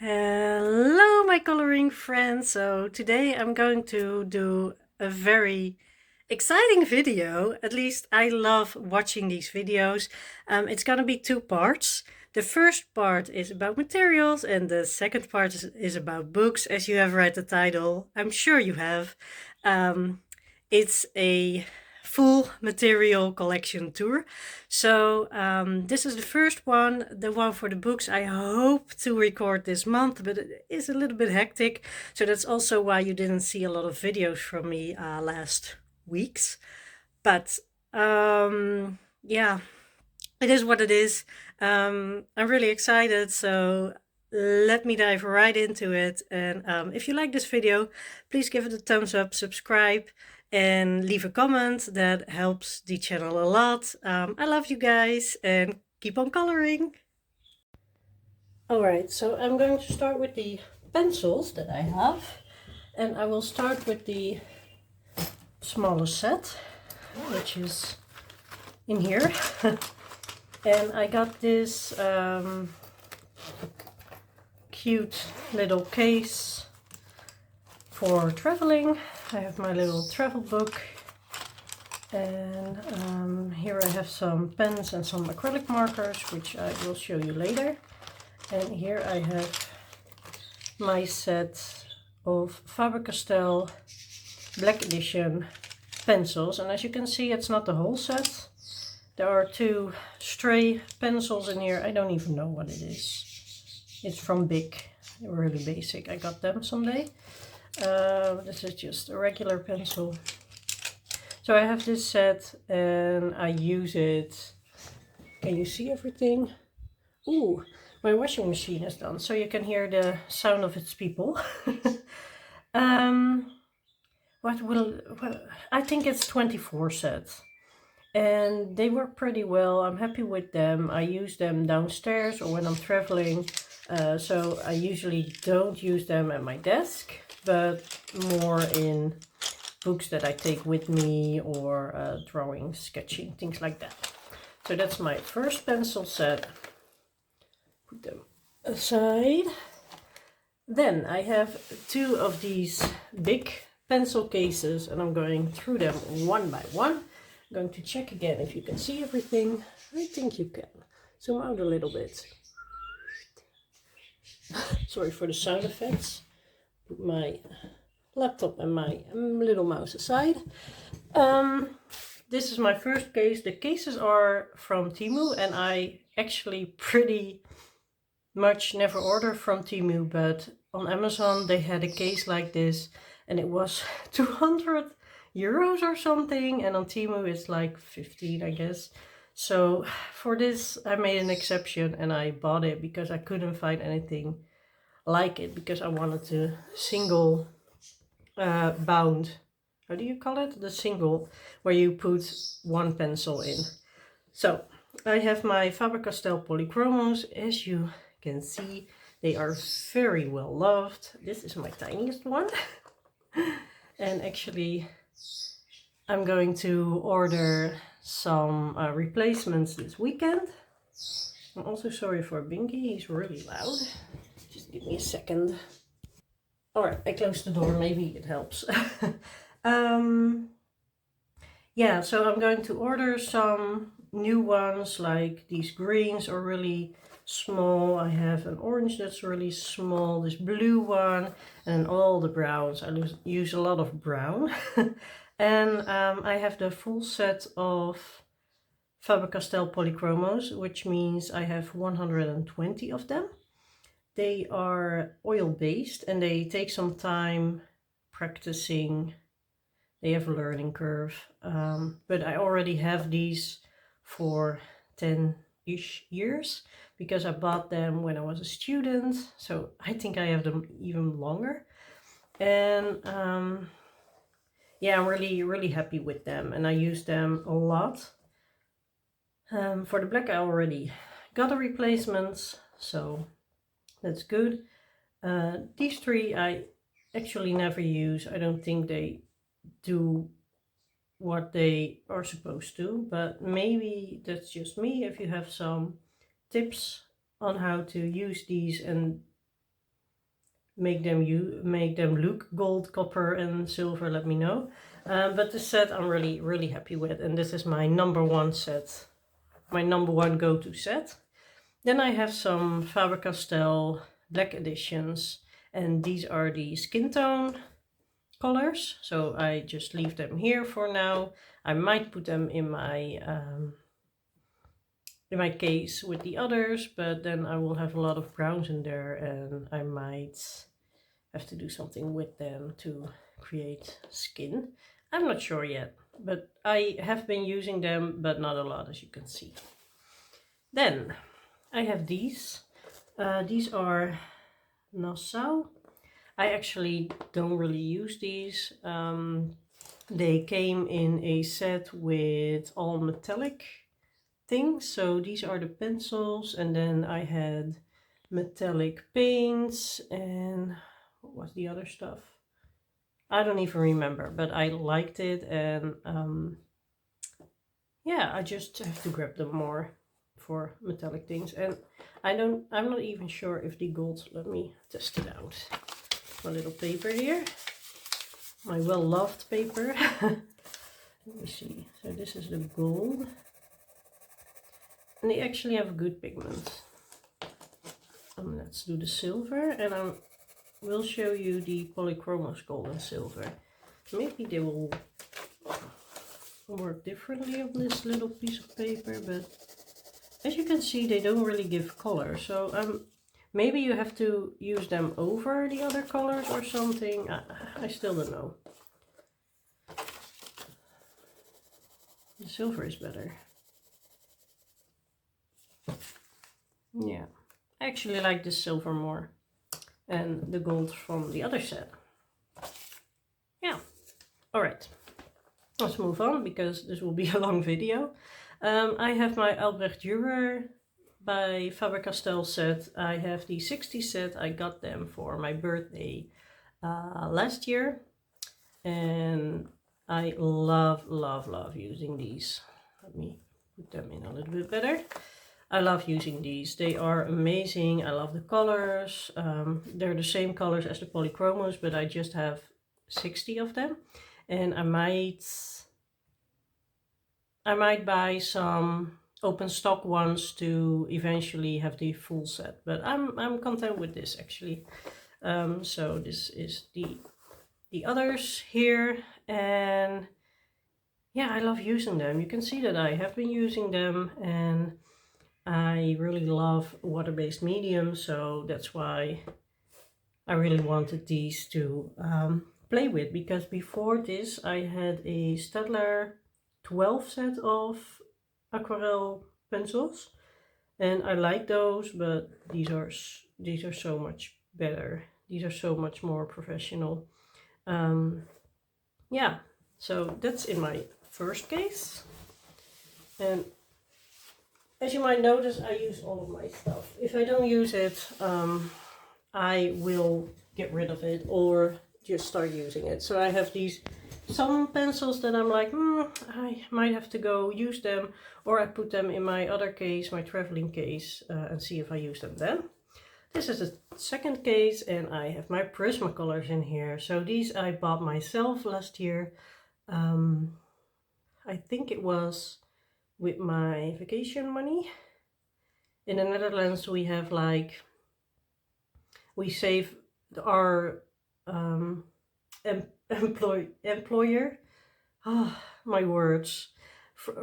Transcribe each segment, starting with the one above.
Hello, my coloring friends. So today I'm going to do a very exciting video. At least I love watching these videos. It's gonna be two parts. The first part is about materials and the second part is about books, as you have read the title. I'm sure you have. It's a full material collection tour. So this is the first one, the one for the books. I hope to record this month, but it is a little bit hectic. So that's also why you didn't see a lot of videos from me last weeks. But yeah, it is what it is. I'm really excited. So let me dive right into it. And if you like this video, please give it a thumbs up, subscribe, and leave a comment. That helps the channel a lot. I love you guys and keep on coloring. Alright, so I'm going to start with the pencils that I have. And I will start with the smaller set, which is in here. And I got this cute little case for traveling. I have my little travel book, and here I have some pens and some acrylic markers, which I will show you later. And here I have my set of Faber-Castell Black Edition pencils, and as you can see, it's not the whole set. There are two stray pencils in here. I don't even know what it is. It's from Bic, really basic. I got them someday. This is just a regular pencil. So I have this set and I use it. Can you see everything? Ooh, my washing machine is done, so you can hear the sound of its people. I think it's 24 sets. And they work pretty well. I'm happy with them. I use them downstairs or when I'm traveling. So I usually don't use them at my desk, but more in books that I take with me, or drawing, sketching, things like that. So that's my first pencil set. Put them aside. Then I have two of these big pencil cases, and I'm going through them one by one. I'm going to check again if you can see everything. I think you can. Zoom out a little bit. Sorry for the sound effects. Put my laptop and my little mouse aside. This is my first case. The cases are from Temu, and I actually pretty much never order from Temu, but on Amazon they had a case like this and it was 200 euros or something, and on Temu it's like 15, I guess. So for this I made an exception and I bought it because I couldn't find anything like it, because I wanted to single bound, how do you call it? The single, where you put one pencil in. So I have my Faber-Castell Polychromos. As you can see, they are very well loved. This is my tiniest one. And actually I'm going to order some replacements this weekend. I'm also sorry for Binky, he's really loud. Just give me a second. Alright, I closed the door, maybe it helps. Yeah, so I'm going to order some new ones, like these greens are really small. I have an orange that's really small, this blue one, and all the browns. I use a lot of brown. And I have the full set of Faber-Castell Polychromos, which means I have 120 of them. They are oil-based and they take some time practicing. They have a learning curve, but I already have these for 10-ish years because I bought them when I was a student, so I think I have them even longer. And yeah, I'm really happy with them and I use them a lot. For the black I already got a replacement, so that's good. These three I actually never use. I don't think they do what they are supposed to, but maybe that's just me. If you have some tips on how to use these and make them look gold, copper and silver, let me know. But the set I'm really happy with, and this is my #1 set, my #1 go-to set. Then I have some Faber-Castell black editions, and these are the skin tone colors, so I just leave them here for now. I might put them in my case with the others, but then I will have a lot of browns in there, and I might have to do something with them to create skin. I'm not sure yet, but I have been using them, but not a lot, as you can see. Then I have these. These are Nassau. I actually don't really use these. They came in a set with all metallic things. So these are the pencils, and then I had metallic paints, and what was the other stuff? I don't even remember, but I liked it, and yeah, I just have to grab them more for metallic things. And I'm not even sure if the gold, let me test it out. My little paper here, my well-loved paper. Let me see. So this is the gold, and they actually have a good pigment. Let's do the silver, and I will show you the polychromos gold and silver. Maybe they will work differently on this little piece of paper, but as you can see, they don't really give color. So maybe you have to use them over the other colors or something. I still don't know. The silver is better. Yeah, I actually like the silver more, and the gold from the other set. Yeah, alright. Let's move on, because this will be a long video. I have my Albrecht Dürer by Faber-Castell set. I have the 60 set. I got them for my birthday last year, and I love using these. Let me put them in a little bit better. I love using these. They are amazing. I love the colors. They're the same colors as the polychromos, but I just have 60 of them, and I might buy some open stock ones to eventually have the full set, but I'm content with this actually. So this is the others here, and yeah, I love using them. You can see that I have been using them, and I really love water-based mediums, so that's why I really wanted these to play with, because before this I had a Staedtler 12 set of aquarelle pencils, and I like those, but these are so much better. These are so much more professional. Yeah, so that's in my first case, and as you might notice, I use all of my stuff. If I don't use it, I will get rid of it or just start using it. So I have some pencils that I'm like, I might have to go use them, or I put them in my other case, my traveling case, and see if I use them then. This is the second case, and I have my Prismacolors in here. So these I bought myself last year. I think it was with my vacation money. In the Netherlands we have like, we save our employer, my words,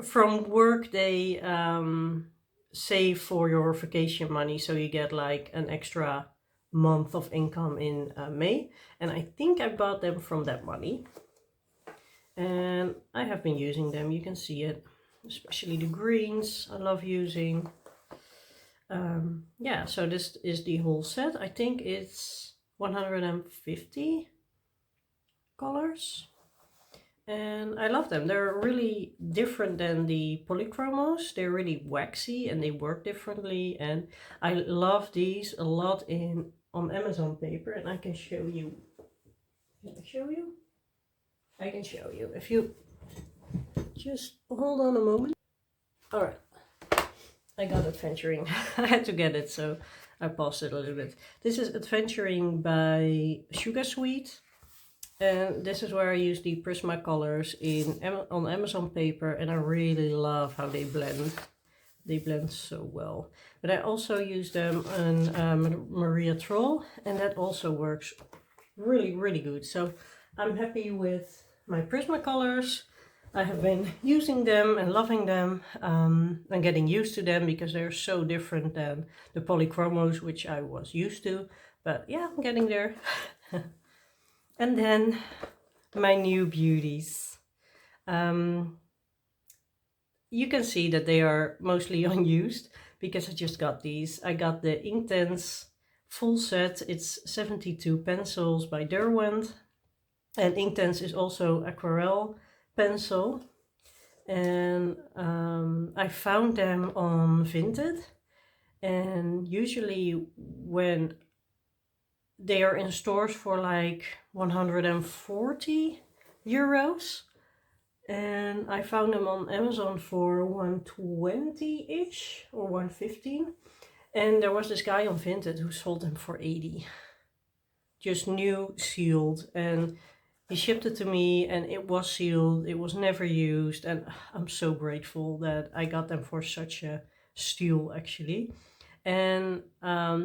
from work, they save for your vacation money, so you get like an extra month of income in May, and I think I bought them from that money, and I have been using them. You can see it, especially the greens I love using. Yeah, so this is the whole set. I think it's 150 colors, and I love them. They're really different than the polychromos. They're really waxy and they work differently, and I love these a lot on Amazon paper, and I can show you. Can I show you? I can show you if you just hold on a moment. All right, I got adventuring. I had to get it, so I paused it a little bit. This is Adventuring by Sugar Sweet. And this is where I use the Prismacolors on Amazon paper, and I really love how they blend. They blend so well. But I also use them on Maria Troll, and that also works really, really good. So I'm happy with my Prismacolors. I have been using them and loving them and getting used to them because they're so different than the polychromos, which I was used to. But yeah, I'm getting there. And then my new beauties. You can see that they are mostly unused because I just got these. I got the Inktense full set. It's 72 pencils by Derwent. And Inktense is also aquarelle pencil. And I found them on Vinted. And usually when they are in stores for like 140 euros. And I found them on Amazon for 120-ish or 115. And there was this guy on Vinted who sold them for 80. Just new, sealed. And he shipped it to me and it was sealed. It was never used. And I'm so grateful that I got them for such a steal, actually. And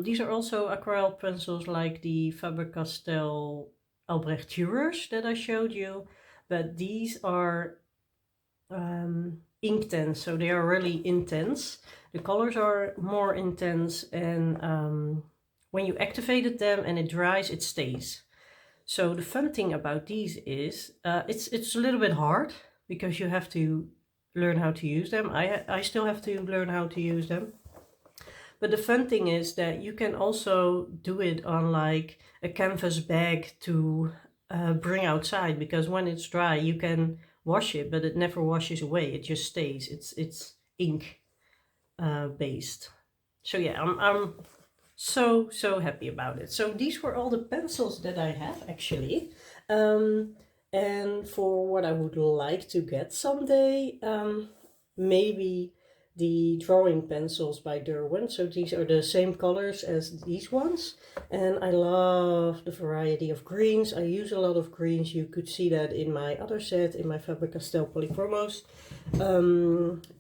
these are also aquarelle pencils like the Faber-Castell Albrecht Durers that I showed you. But these are Inktense, so they are really intense. The colors are more intense, and when you activated them and it dries, it stays. So the fun thing about these is it's a little bit hard because you have to learn how to use them. I still have to learn how to use them. But the fun thing is that you can also do it on like a canvas bag to bring outside, because when it's dry you can wash it, but it never washes away. It just stays. It's ink based. So yeah, I'm so happy about it. So these were all the pencils that I have, actually. And for what I would like to get someday, maybe the drawing pencils by Derwent. So these are the same colors as these ones. And I love the variety of greens. I use a lot of greens. You could see that in my other set, in my Faber-Castell Polychromos.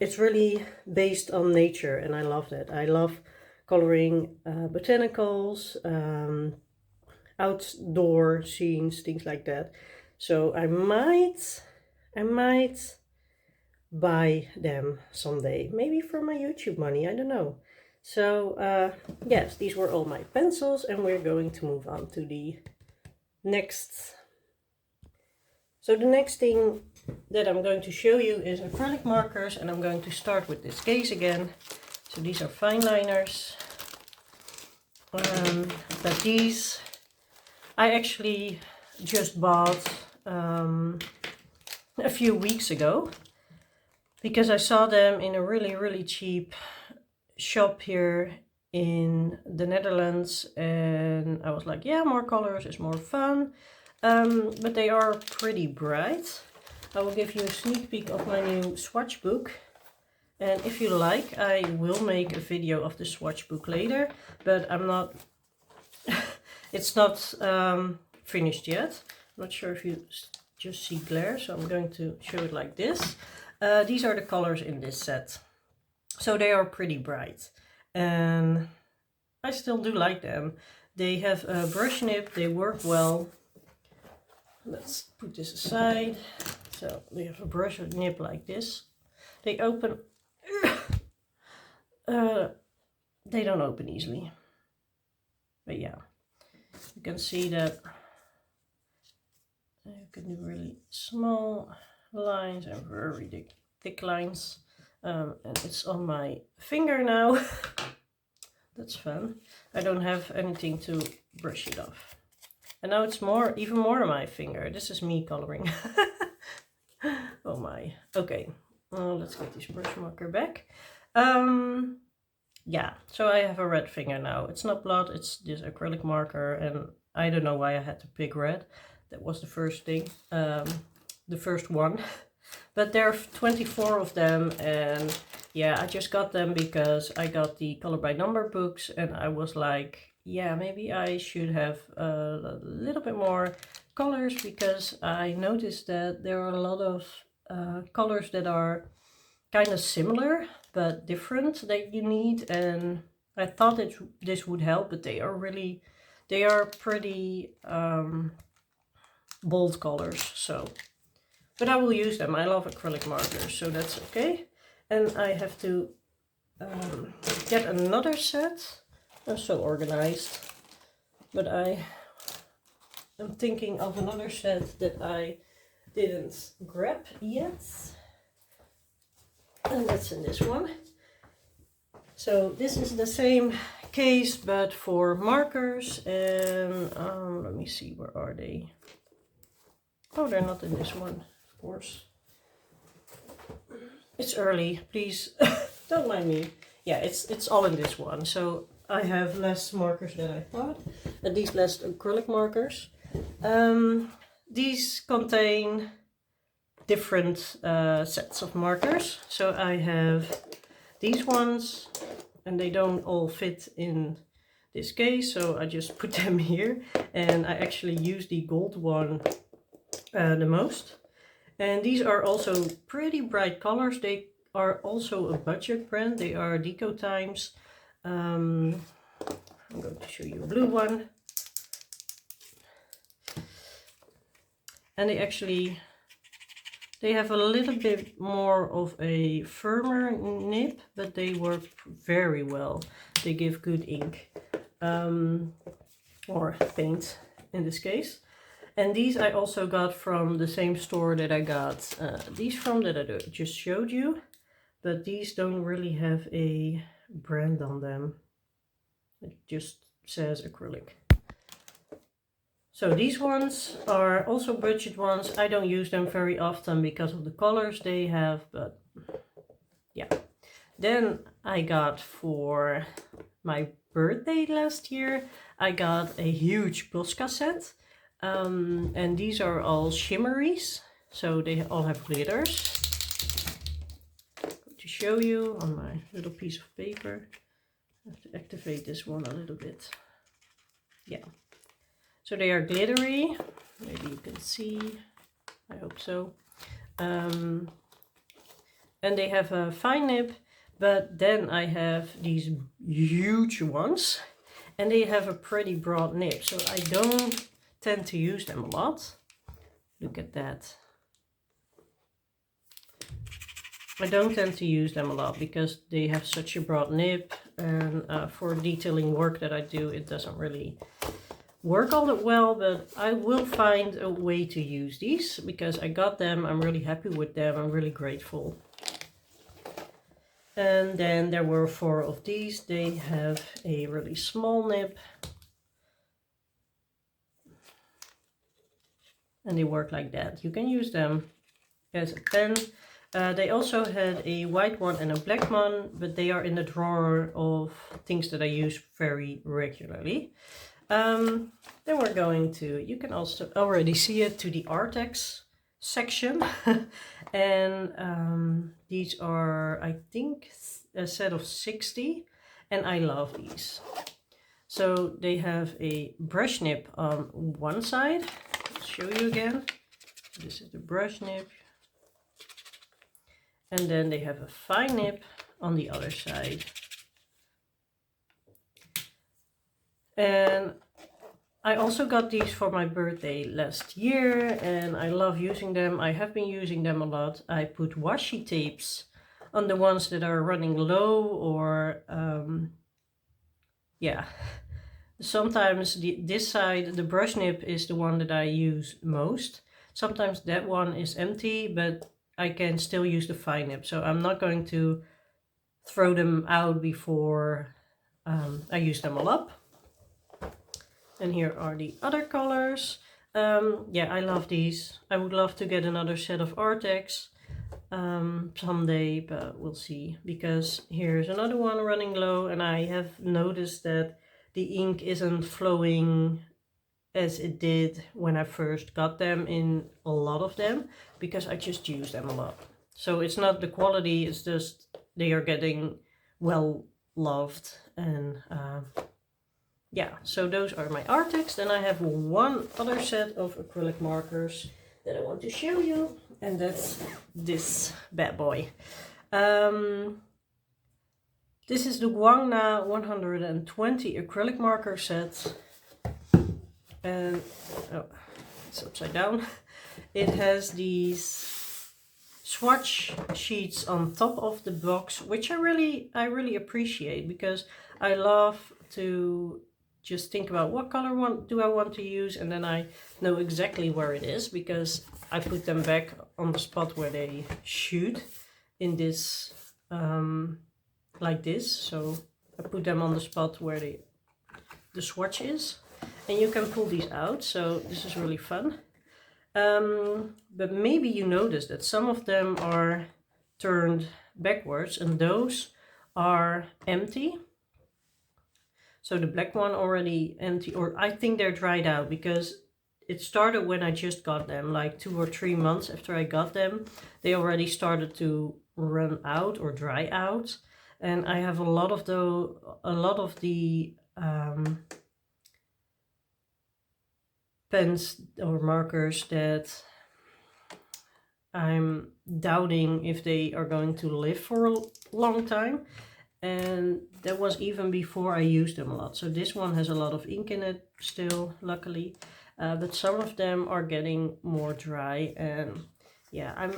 It's really based on nature, and I love that. I love coloring botanicals, outdoor scenes, things like that. So I might buy them someday, maybe for my YouTube money, I don't know. So yes, these were all my pencils, and we're going to move on to the next. So the next thing that I'm going to show you is acrylic markers, and I'm going to start with this case again. So these are fine liners, but these I actually just bought a few weeks ago, because I saw them in a really cheap shop here in the Netherlands, and I was like, yeah, more colors is more fun. But they are pretty bright. I will give you a sneak peek of my new swatch book. And if you like, I will make a video of the swatch book later, but I'm not, it's not finished yet. I'm not sure if you just see glare, so I'm going to show it like this. These are the colors in this set. So they are pretty bright, and I still do like them. They have a brush nib, they work well. Let's put this aside. So they have a brush nib like this. They open, they don't open easily. But yeah, you can see that you can do really small lines and very thick lines, and it's on my finger now. That's fun. I don't have anything to brush it off, and now it's even more on my finger. This is me coloring. Oh my. Okay, let's get this brush marker back. Yeah, so I have a red finger now. It's not blood, it's this acrylic marker, and I don't know why I had to pick red. That was the first thing, the first one. But there are 24 of them, and yeah, I just got them because I got the color by number books, and I was like, yeah, maybe I should have a little bit more colors, because I noticed that there are a lot of colors that are kind of similar but different that you need, and I thought this would help, but they are pretty bold colors, so, but I will use them. I love acrylic markers, so that's okay. And I have to get another set. I'm so organized, but I am thinking of another set that I didn't grab yet, and that's in this one. So this is the same case but for markers, and let me see, where are they? Oh, they're not in this one, of course. It's early, please don't mind me. Yeah, it's all in this one. So I have less markers than I thought, at least less acrylic markers. These contain different sets of markers. So I have these ones, and they don't all fit in this case, so I just put them here, and I actually use the gold one the most. And these are also pretty bright colors. They are also a budget brand. They are Deco Times. I'm going to show you a blue one. And they have a little bit more of a firmer nib, but they work very well. They give good ink, or paint in this case. And these I also got from the same store that I got these from, that I just showed you. But these don't really have a brand on them. It just says acrylic. So these ones are also budget ones. I don't use them very often because of the colors they have, but yeah. Then I got, for my birthday last year, I got a huge Posca set. And these are all shimmeries, so they all have glitters. To show you on my little piece of paper, I have to activate this one a little bit. Yeah. So they are glittery, maybe you can see, I hope so. And they have a fine nib, but then I have these huge ones, and they have a pretty broad nib, so I don't tend to use them a lot. Look at that. I don't tend to use them a lot because they have such a broad nib, and for detailing work that I do, it doesn't really work all that well, but I will find a way to use these because I got them. I'm really happy with them. I'm really grateful. And then there were 4 of these. They have a really small nib, and they work like that. You can use them as a pen. They also had a white one and a black one, but they are in the drawer of things that I use very regularly. Then we're going to, you can also already see it, to the Artex section. And these are, I think, a set of 60, and I love these. So they have a brush nib on one side. I'll show you again. This is the brush nib. And then they have a fine nib on the other side. And I also got these for my birthday last year, and I love using them. I have been using them a lot. I put washi tapes on the ones that are running low, or yeah. Sometimes this side, the brush nib, is the one that I use most. Sometimes that one is empty, but I can still use the fine nib. So I'm not going to throw them out before I use them all up. And here are the other colors. Yeah, I love these. I would love to get another set of Artex someday, but we'll see. Because here's another one running low, and I have noticed that the ink isn't flowing as it did when I first got them in a lot of them, because I just use them a lot. So it's not the quality, it's just they are getting well loved. And yeah, so those are my Arctics. Then I have one other set of acrylic markers that I want to show you, and that's this bad boy. This is the Guangna 120 acrylic marker set, and oh, it's upside down. It has these swatch sheets on top of the box, which I really appreciate, because I love to just think about what color do I want to use, and then I know exactly where it is, because I put them back on the spot where they should in this like this. So I put them on the spot where the swatch is, and you can pull these out, so this is really fun. But maybe you noticed that some of them are turned backwards, and those are empty. So the black one already empty, or I think they're dried out, because it started when I just got them, like 2 or 3 months after I got them. They already started to run out or dry out, and I have a lot of the pens or markers that I'm doubting if they are going to live for a long time. And that was even before I used them a lot. So this one has a lot of ink in it still, luckily. But some of them are getting more dry. And yeah,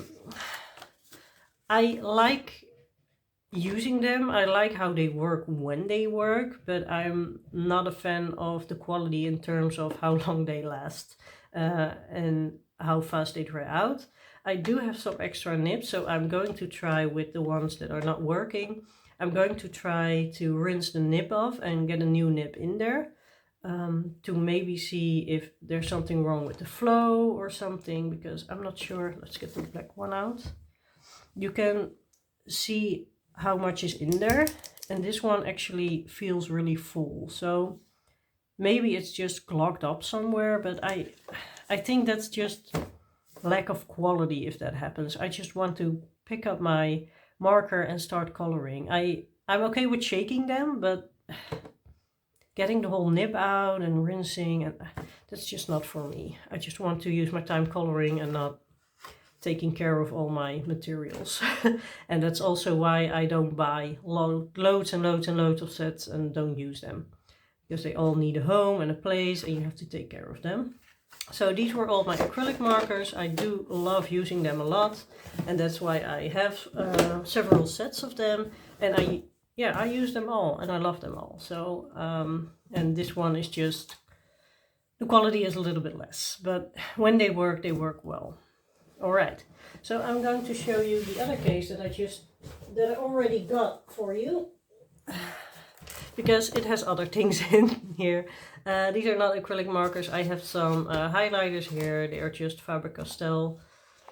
I like using them. I like how they work when they work, but I'm not a fan of the quality in terms of how long they last and how fast they dry out. I do have some extra nibs, so I'm going to try with the ones that are not working. I'm going to try to rinse the nib off and get a new nib in there to maybe see if there's something wrong with the flow or something, because I'm not sure. Let's get the black one out. You can see how much is in there, and this one actually feels really full. So maybe it's just clogged up somewhere, but I think that's just lack of quality if that happens. I just want to pick up my marker and start coloring. I'm okay with shaking them, but getting the whole nib out and rinsing, and that's just not for me. I just want to use my time coloring and not taking care of all my materials. And that's also why I don't buy loads and loads and loads of sets and don't use them, because they all need a home and a place, and you have to take care of them. So these were all my acrylic markers. I do love using them a lot, and that's why I have several sets of them, and I use them all and I love them all. So and this one is just, the quality is a little bit less, but when they work well. All right, so I'm going to show you the other case that I already got for you, because it has other things in here. These are not acrylic markers. I have some highlighters here. They are just Faber-Castell.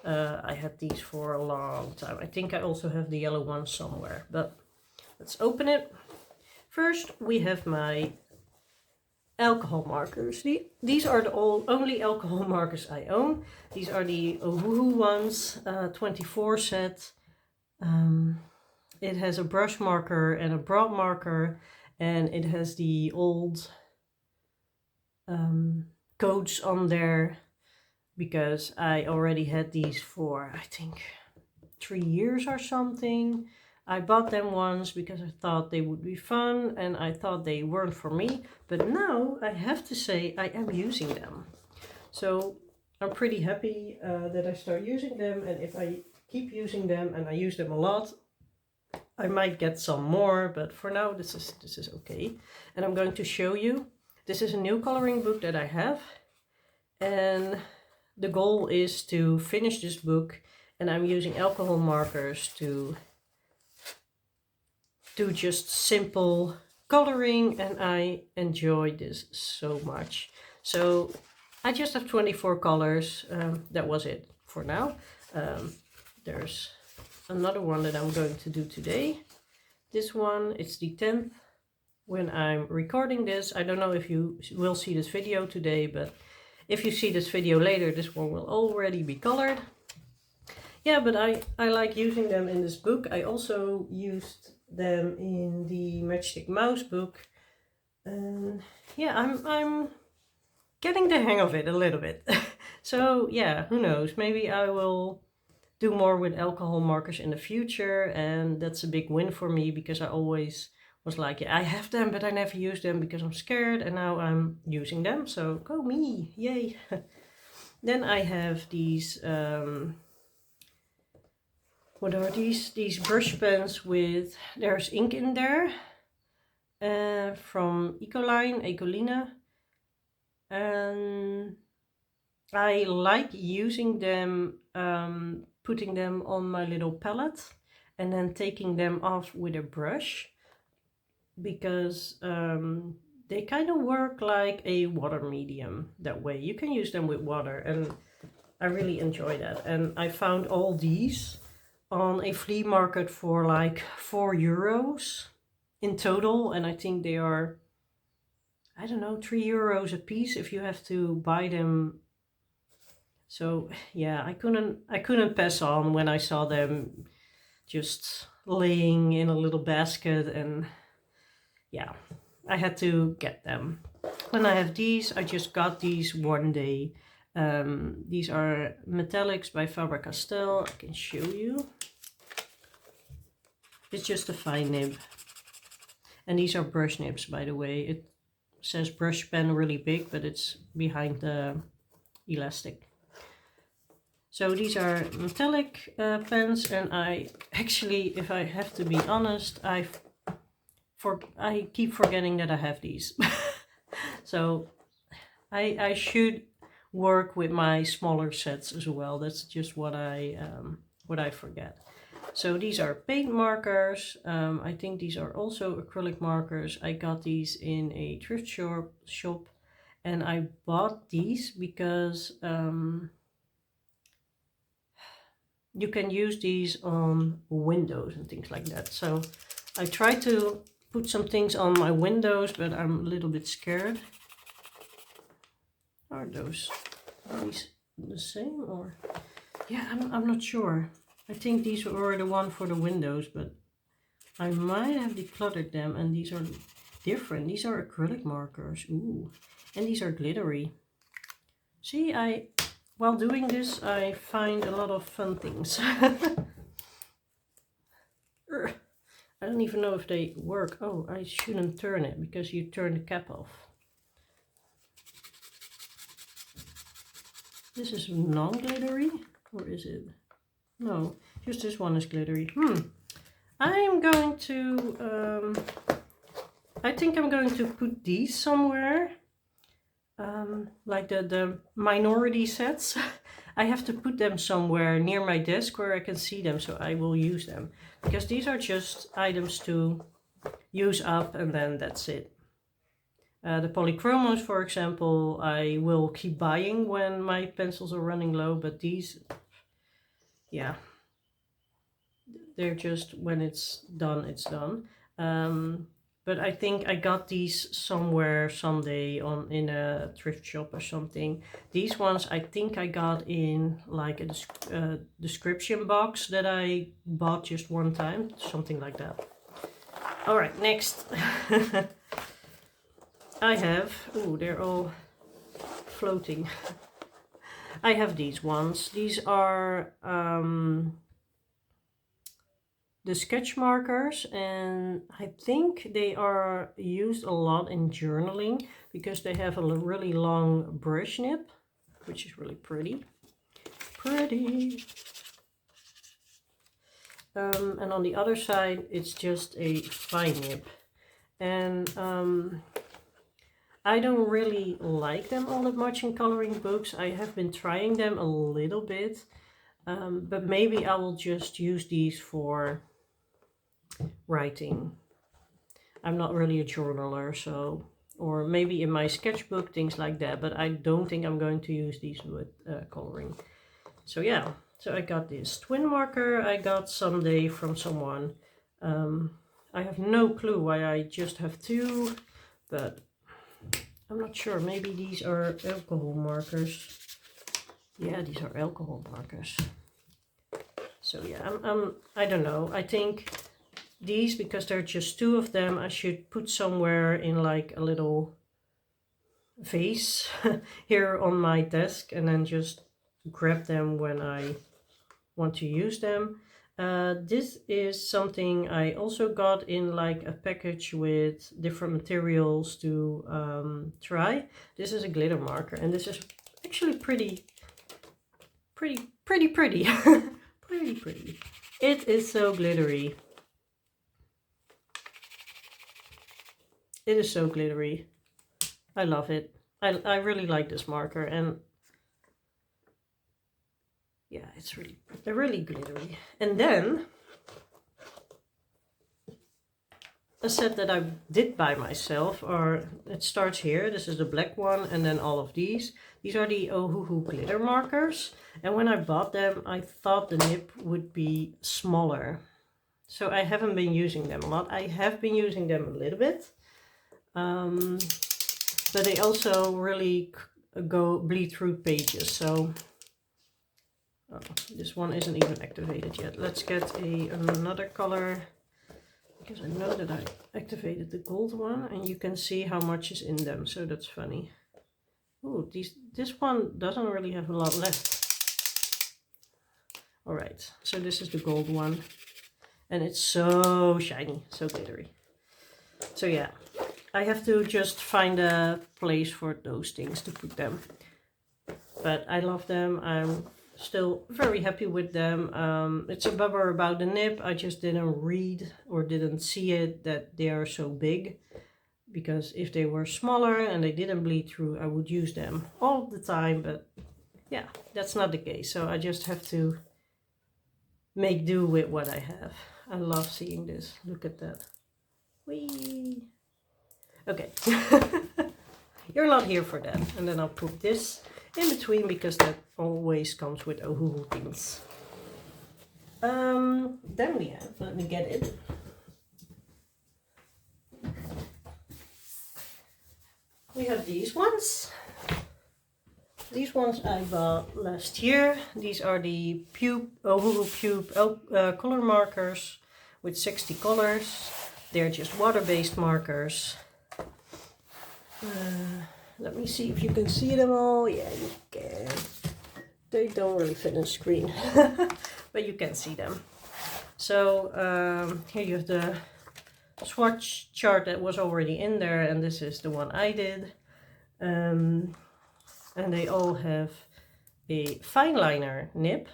I had these for a long time. I think I also have the yellow one somewhere, but let's open it. First, we have my alcohol markers. These are the only alcohol markers I own. These are the Ohuhu ones, 24 set. It has a brush marker and a broad marker, and it has the old coats on there, because I already had these for, I think, 3 years or something. I bought them once because I thought they would be fun, and I thought they weren't for me, but now I have to say I am using them. So I'm pretty happy that I start using them, and if I keep using them and I use them a lot, I might get some more, but for now this is okay. And I'm going to show you. This is a new coloring book that I have, and the goal is to finish this book, and I'm using alcohol markers to do just simple coloring, and I enjoy this so much. So I just have 24 colors. That was it for now. There's another one that I'm going to do today. This one, it's the 10th when I'm recording this. I don't know if you will see this video today, but if you see this video later, this one will already be colored. Yeah, but I like using them in this book. I also used them in the Matchstick Mouse book. And yeah, I'm getting the hang of it a little bit. So yeah, who knows? Maybe I will do more with alcohol markers in the future, and that's a big win for me because I always was like, yeah, I have them, but I never use them because I'm scared, and now I'm using them, so go me, yay. Then I have these, what are these? These brush pens with, there's ink in there, from Ecolina, and I like using them, putting them on my little palette and then taking them off with a brush, because they kind of work like a water medium that way. You can use them with water, and I really enjoy that. And I found all these on a flea market for like €4 in total, and I think they are, I don't know, €3 a piece if you have to buy them. So yeah, I couldn't pass on when I saw them just laying in a little basket, and yeah, I had to get them. Then I have these. I just got these one day. These are Metallics by Faber-Castell. I can show you. It's just a fine nib. And these are brush nibs, by the way. It says brush pen really big, but it's behind the elastic. So these are metallic pens, and I actually, if I have to be honest, I keep forgetting that I have these. So I should work with my smaller sets as well. That's just what I forget. So these are paint markers. I think these are also acrylic markers. I got these in a thrift shop, and I bought these because you can use these on windows and things like that. So I try to put some things on my windows, but I'm a little bit scared. Are these the same, or? Yeah, I'm not sure. I think these were the one for the windows, but I might have decluttered them, and these are different. These are acrylic markers. Ooh, and these are glittery. See, while doing this, I find a lot of fun things. I don't even know if they work. Oh, I shouldn't turn it because you turn the cap off. This is non-glittery, or is it? No, just this one is glittery. I'm going to, I think I'm going to put these somewhere. Like the minority sets. I have to put them somewhere near my desk where I can see them, so I will use them. Because these are just items to use up, and then that's it. The polychromos, for example, I will keep buying when my pencils are running low, but these, yeah, they're just, when it's done, it's done. But I think I got these somewhere someday in a thrift shop or something. These ones I think I got in like a description box that I bought just one time, something like that. All right, next. I have, ooh, they're all floating. I have these ones. These are the sketch markers, and I think they are used a lot in journaling because they have a really long brush nib, which is really pretty. And on the other side, it's just a fine nib. And I don't really like them all that much in coloring books. I have been trying them a little bit, but maybe I will just use these for writing. I'm not really a journaler, so, or maybe in my sketchbook, things like that, but I don't think I'm going to use these with coloring. So yeah, so I got this twin marker I got someday from someone. I have no clue why I just have 2, but I'm not sure. Maybe these are alcohol markers. Yeah, these are alcohol markers. So yeah, I don't know. I think these, because there are just 2 of them, I should put somewhere in like a little vase here on my desk and then just grab them when I want to use them. This is something I also got in like a package with different materials to try. This is a glitter marker, and this is actually pretty. Pretty. It is so glittery. It is so glittery. I love it. I really like this marker, and yeah, it's really glittery. And then a set that I did by myself, or it starts here. This is the black one, and then all of these. These are the Ohuhu glitter markers. And when I bought them, I thought the nib would be smaller. So I haven't been using them a lot. I have been using them a little bit. But they also really bleed through pages. So this one isn't even activated yet. Let's get another color, because I know that I activated the gold one, and you can see how much is in them, so that's funny. Ooh, this one doesn't really have a lot left. Alright, so this is the gold one, and it's so shiny, so glittery. So yeah, I have to just find a place for those things to put them. But I love them. I'm still very happy with them. It's a bummer about the nib. I just didn't read or didn't see it that they are so big, because if they were smaller and they didn't bleed through, I would use them all the time. But yeah, that's not the case, so I just have to make do with what I have. I love seeing this. Look at that. Whee! Okay. You're not here for that. And then I'll put this in between, because that always comes with Ohuhu things. Then we have, let me get it. We have these ones. These ones I bought last year. These are the Ohuhu Pube color markers with 60 colors. They're just water-based markers. Let me see if you can see them all. Yeah, you can. They don't really fit in the screen, but you can see them. So here you have the swatch chart that was already in there, and this is the one I did. And they all have a fine liner nib,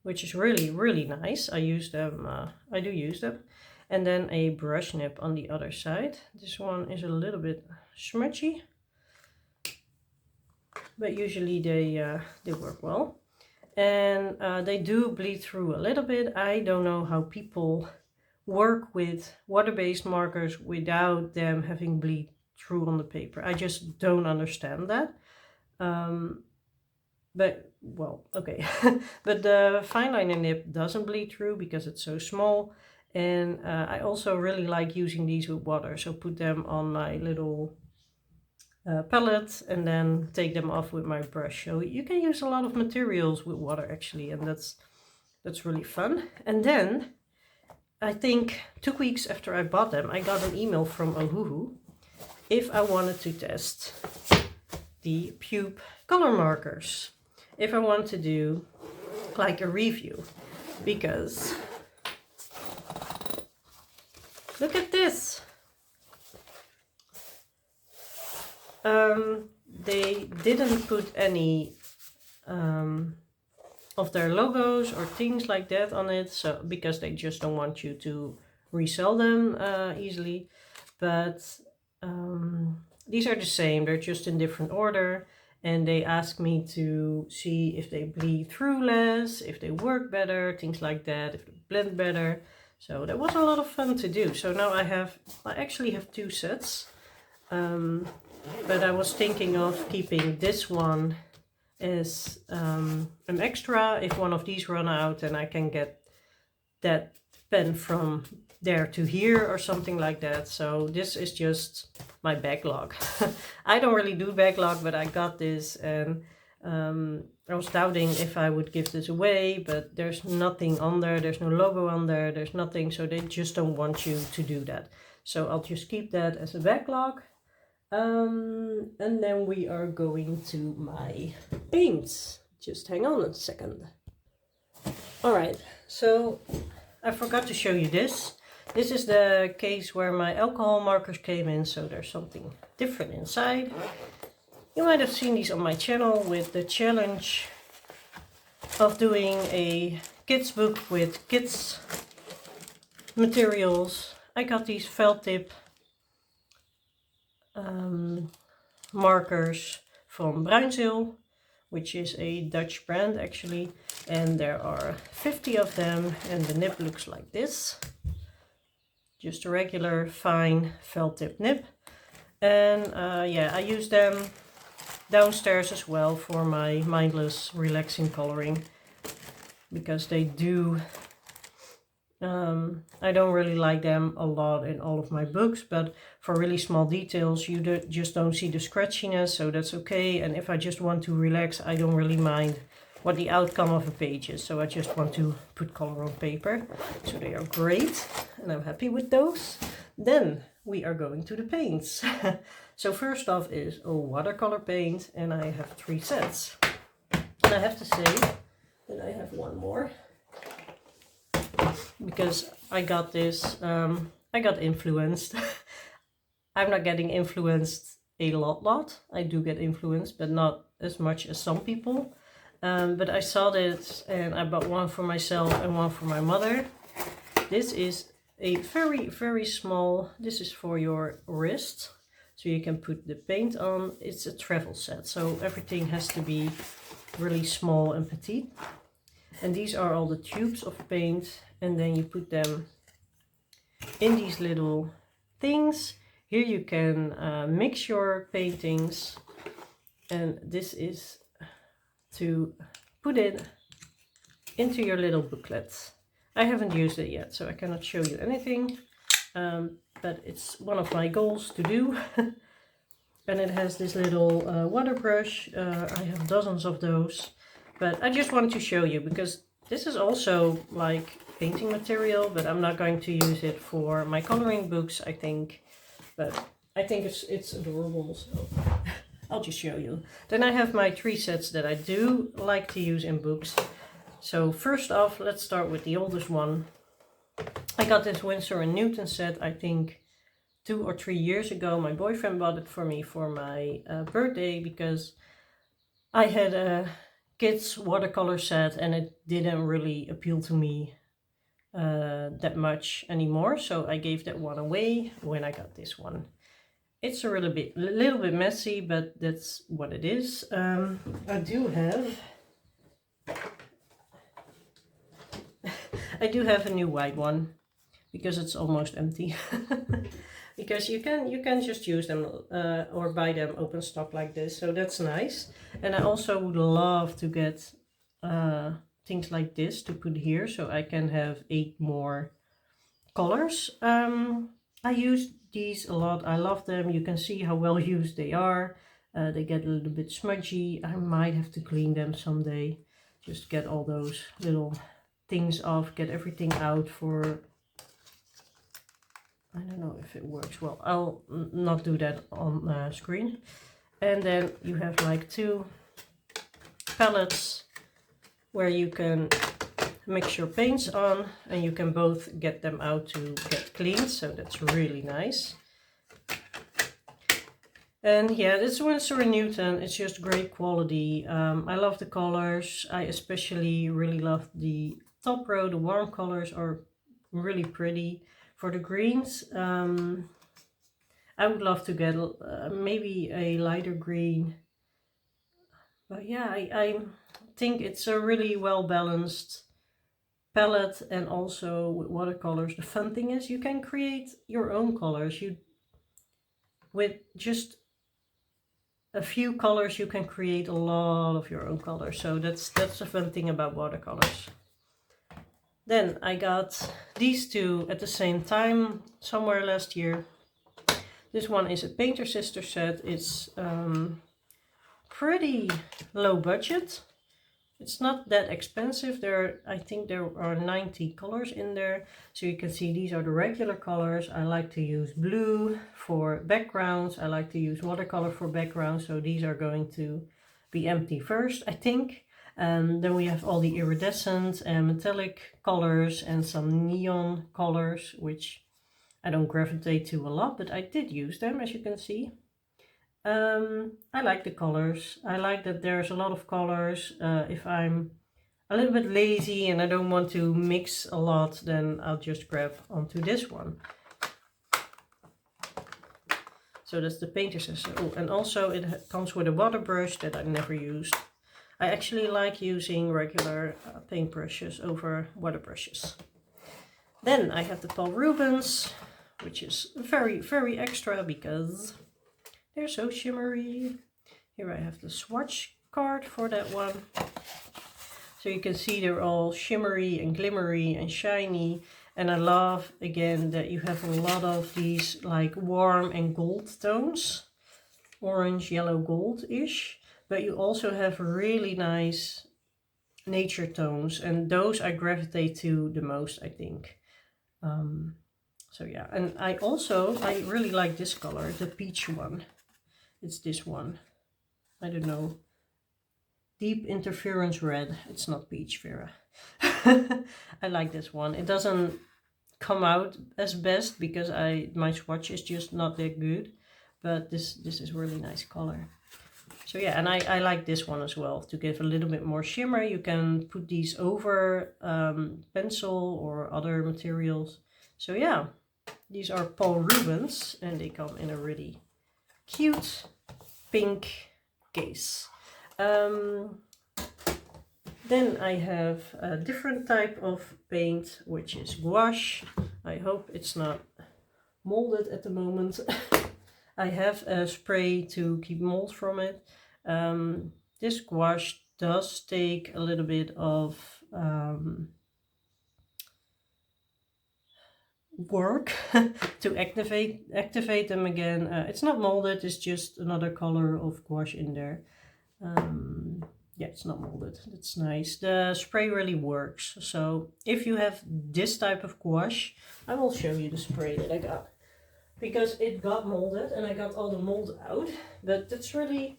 which is really nice. I use them. I do use them. And then a brush nib on the other side. This one is a little bit smudgy, but usually they work well. And they do bleed through a little bit. I don't know how people work with water-based markers without them having bleed through on the paper. I just don't understand that. But well, okay. But the fine liner nib doesn't bleed through because it's so small. And I also really like using these with water, so put them on my little palette and then take them off with my brush. So you can use a lot of materials with water actually, and that's really fun. And then I think 2 weeks after I bought them, I got an email from Ohuhu if I wanted to test the Pube color markers, if I want to do like a review, because look at this. They didn't put any of their logos or things like that on it, so because they just don't want you to resell them easily. But these are the same, they're just in different order, and they asked me to see if they bleed through less, if they work better, things like that, if they blend better. So that was a lot of fun to do. So now I actually have 2 sets, but I was thinking of keeping this one as an extra. If one of these run out, then I can get that pen from there to here or something like that. So this is just my backlog. I don't really do backlog, but I got this, and I was doubting if I would give this away, but there's nothing on there. There's no logo on there. There's nothing. So they just don't want you to do that. So I'll just keep that as a backlog. And then we are going to my paints. Just hang on a second. All right, so I forgot to show you this. This is the case where my alcohol markers came in, so there's something different inside. You might have seen these on my channel with the challenge of doing a kids book with kids materials. I got these felt tip markers from Bruinzeel, which is a Dutch brand actually, and there are 50 of them, and the nib looks like this. Just a regular fine felt tip nib. And yeah, I use them downstairs as well for my mindless relaxing coloring, because they do I don't really like them a lot in all of my books, but for really small details you just don't see the scratchiness, so that's okay. And if I just want to relax, I don't really mind what the outcome of a page is, so I just want to put color on paper. So they are great, and I'm happy with those. Then we are going to the paints. So first off is a watercolor paint, and I have 3 sets. And I have to say that I have one more, because I got this, I got influenced. I'm not getting influenced a lot. I do get influenced, but not as much as some people. But I saw this and I bought one for myself and one for my mother. This is a very small, this is for your wrist, so you can put the paint on. It's a travel set, so everything has to be really small and petite. And these are all the tubes of paint, and then you put them in these little things. Here you can mix your paintings, and this is to put it into your little booklet. I haven't used it yet, so I cannot show you anything, but it's one of my goals to do. And it has this little water brush. I have dozens of those. But I just wanted to show you, because this is also like painting material, but I'm not going to use it for my coloring books, I think. But I think it's adorable, so I'll just show you. Then I have my 3 sets that I do like to use in books. So first off, let's start with the oldest one. I got this Winsor & Newton set, I think 2 or 3 years ago. My boyfriend bought it for me for my birthday, because I had a kids watercolor set and it didn't really appeal to me that much anymore, so I gave that one away when I got this one. It's a little bit messy, but that's what it is. I do have a new white one, because it's almost empty. Because you can just use them or buy them open stock like this, so that's nice. And I also would love to get things like this to put here, so I can have 8 more colors. I use these a lot. I love them. You can see how well used they are. They get a little bit smudgy. I might have to clean them someday. Just get all those little things off, get everything out for... I don't know if it works well. I'll not do that on screen. And then you have like 2 palettes where you can mix your paints on, and you can both get them out to get cleaned, so that's really nice. And yeah, this Winsor & Newton, it's just great quality. I love the colors. I especially really love the top row. The warm colors are really pretty. For the greens, I would love to get maybe a lighter green. But yeah, I think it's a really well balanced palette, and also with watercolors. The fun thing is you can create your own colors. With just a few colors you can create a lot of your own colors. So that's the fun thing about watercolors. Then I got these two at the same time somewhere last year. This one is a Painter Sister set. It's pretty low budget. It's not that expensive. I think there are 90 colors in there. So you can see these are the regular colors. I like to use blue for backgrounds. I like to use watercolor for backgrounds. So these are going to be empty first, I think. Then we have all the iridescent and metallic colors and some neon colors, which I don't gravitate to a lot, but I did use them, as you can see. I like the colors. I like that there's a lot of colors. If I'm a little bit lazy and I don't want to mix a lot, then I'll just grab onto this one. So that's the Painter Sister. Oh, and also it comes with a water brush that I never used. I actually like using regular paint brushes over water brushes. Then I have the Paul Rubens, which is very, very extra because they're so shimmery. Here I have the swatch card for that one. So you can see they're all shimmery and glimmery and shiny. And I love, again, that you have a lot of these like warm and gold tones. Orange, yellow, gold-ish. But you also have really nice nature tones. And those I gravitate to the most, I think. So yeah, and I really like this color, the peach one. It's this one. I don't know. Deep Interference Red. It's not peach, Vera. I like this one. It doesn't come out as best because my swatch is just not that good. But this is really nice color. So yeah, and I like this one as well to give a little bit more shimmer. You can put these over pencil or other materials. So yeah, these are Paul Rubens and they come in a really cute pink case. Then I have a different type of paint, which is gouache. I hope it's not molded at the moment. I have a spray to keep mold from it. This gouache does take a little bit of work to activate them again. It's not molded, it's just another color of gouache in there. Yeah, it's not molded. That's nice. The spray really works. So if you have this type of gouache, I will show you the spray that I got. Because it got molded and I got all the mold out. But that's really,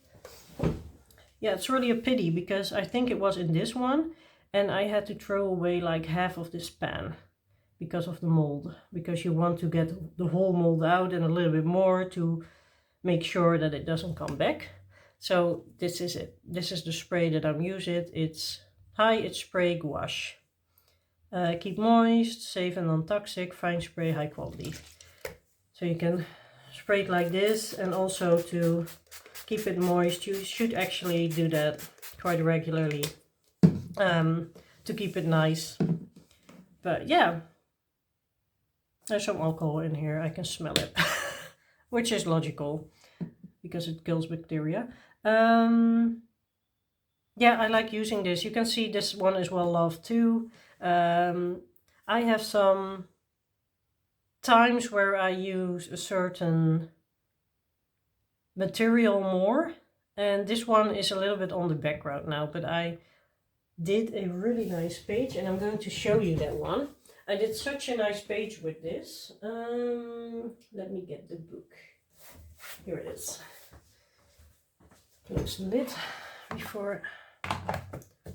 yeah, it's really a pity because I think it was in this one and I had to throw away like half of this pan because of the mold. Because you want to get the whole mold out and a little bit more to make sure that it doesn't come back. So this is it. This is the spray that I'm using. It's high spray gouache. Keep moist, safe and non-toxic, fine spray, high quality. So you can spray it like this, and also to keep it moist, you should actually do that quite regularly to keep it nice. But yeah, there's some alcohol in here. I can smell it, which is logical because it kills bacteria. Yeah, I like using this. You can see this one is well loved too. I have some times where I use a certain material more, and this one is a little bit on the background now, but I did a really nice page and I'm going to show you that one. I did such a nice page with this. Let me get the book. Here it is. Close the lid before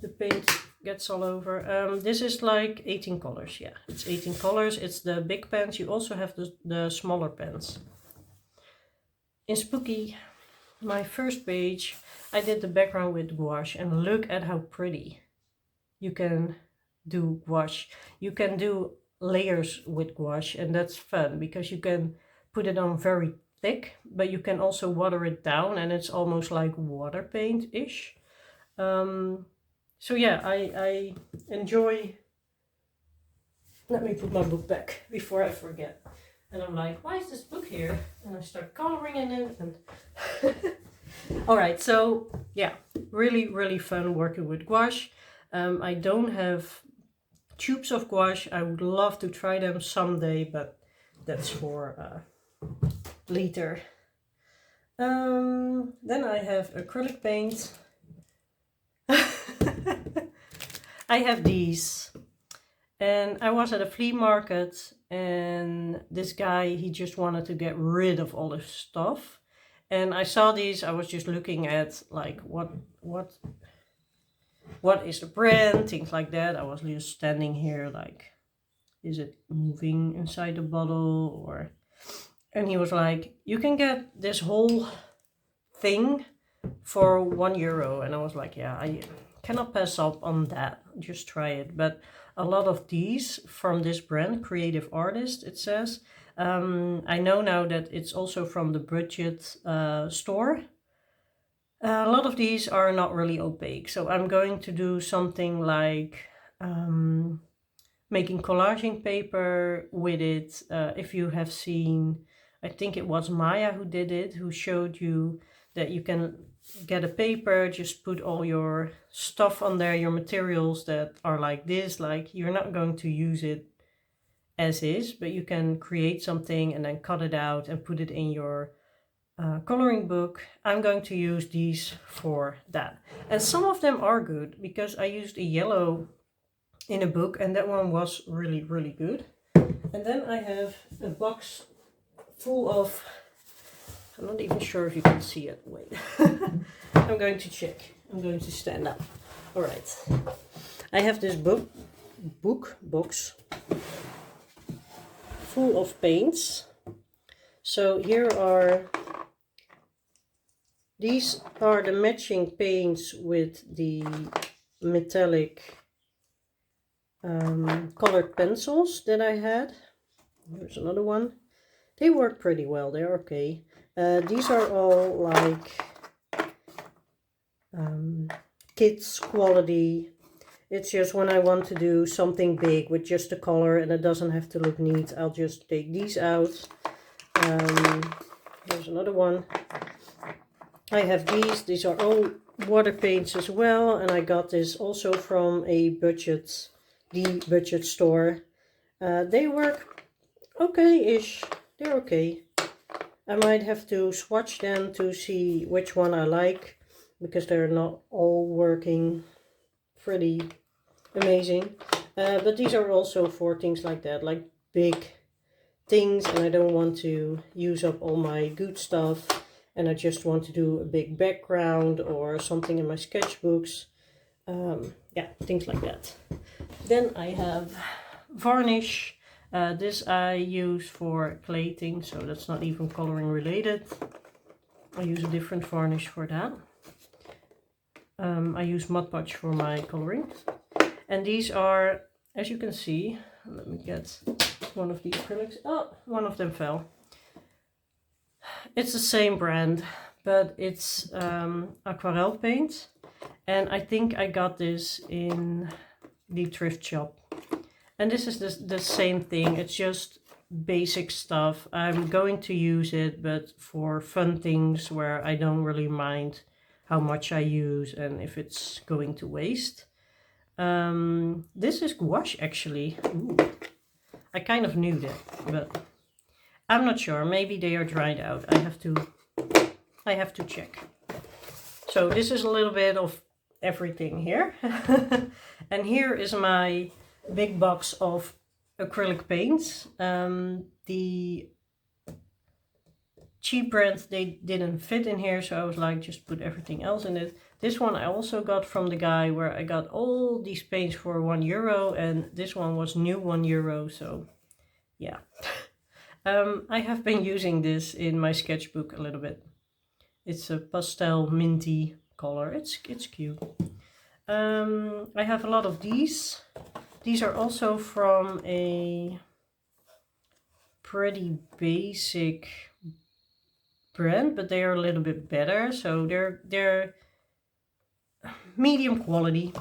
the paint gets all over. This is like 18 colors. Yeah, it's 18 colors. It's the big pens. You also have the smaller pens. In Spooky, my first page, I did the background with gouache, and look at how pretty you can do gouache. You can do layers with gouache, and that's fun because you can put it on very thick, but you can also water it down and it's almost like water paint-ish. So yeah, I enjoy. Let me put my book back before I forget. And I'm like, why is this book here? And I start coloring in it. And alright, so yeah, really, really fun working with gouache. I don't have tubes of gouache. I would love to try them someday, but that's for later. Then I have acrylic paint. I have these. And I was at a flea market and this guy, he just wanted to get rid of all his stuff. And I saw these, I was just looking at like what is the brand, things like that. I was just standing here like, is it moving inside the bottle or... And he was like, you can get this whole thing for €1. And I was like, yeah, I cannot pass up on that, just try it. But a lot of these from this brand, Creative Artist, it says. I know now that it's also from the budget store. A lot of these are not really opaque, so I'm going to do something like making collaging paper with it. If you have seen, I think it was Maya who did it, who showed you that you can get a paper, just put all your stuff on there, your materials that are like this, like you're not going to use it as is, but you can create something and then cut it out and put it in your coloring book. I'm going to use these for that. And some of them are good because I used a yellow in a book and that one was really, really good. And then I have a box full of, I'm not even sure if you can see it. Wait, I'm going to check. I'm going to stand up. All right. I have this book box full of paints. So here are, these are the matching paints with the metallic colored pencils that I had. Here's another one. They work pretty well, they're okay. These are all like kids quality. It's just when I want to do something big with just a color and it doesn't have to look neat, I'll just take these out. Here's another one. I have these are all water paints as well, and I got this also from the budget store. They work okay-ish, they're okay. I might have to swatch them to see which one I like, because they're not all working pretty amazing. But these are also for things like that, like big things, and I don't want to use up all my good stuff, and I just want to do a big background or something in my sketchbooks. Yeah, things like that. Then I have varnish. This I use for plating, so that's not even coloring related. I use a different varnish for that. I use Mod Podge for my coloring. And these are, as you can see, let me get one of the acrylics. Oh, one of them fell. It's the same brand, but it's aquarelle paint. And I think I got this in the thrift shop. And this is the same thing. It's just basic stuff. I'm going to use it, but for fun things where I don't really mind how much I use and if it's going to waste. This is gouache actually. Ooh. I kind of knew that, but I'm not sure. Maybe they are dried out. I have to check. So this is a little bit of everything here. And here is my big box of acrylic paints. The cheap brands, they didn't fit in here, so I was like, just put everything else in it. This one I also got from the guy where I got all these paints for €1, and this one was new €1, so yeah. I have been using this in my sketchbook a little bit. It's a pastel minty color. It's cute. I have a lot of these. These are also from a pretty basic brand, but they are a little bit better. So they're medium quality.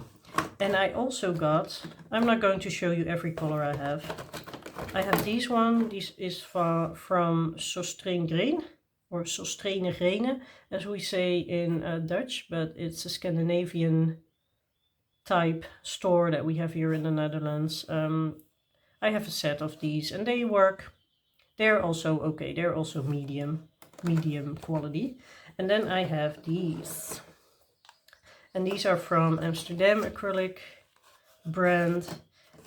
And I also got, I'm not going to show you every color I have. I have these one. This is from Sostrene Grain, or Sostrene Grainen, as we say in Dutch, but it's a Scandinavian type store that we have here in the Netherlands. I have a set of these and they work. They're also okay. They're also medium quality. And then I have these. And these are from Amsterdam acrylic brand.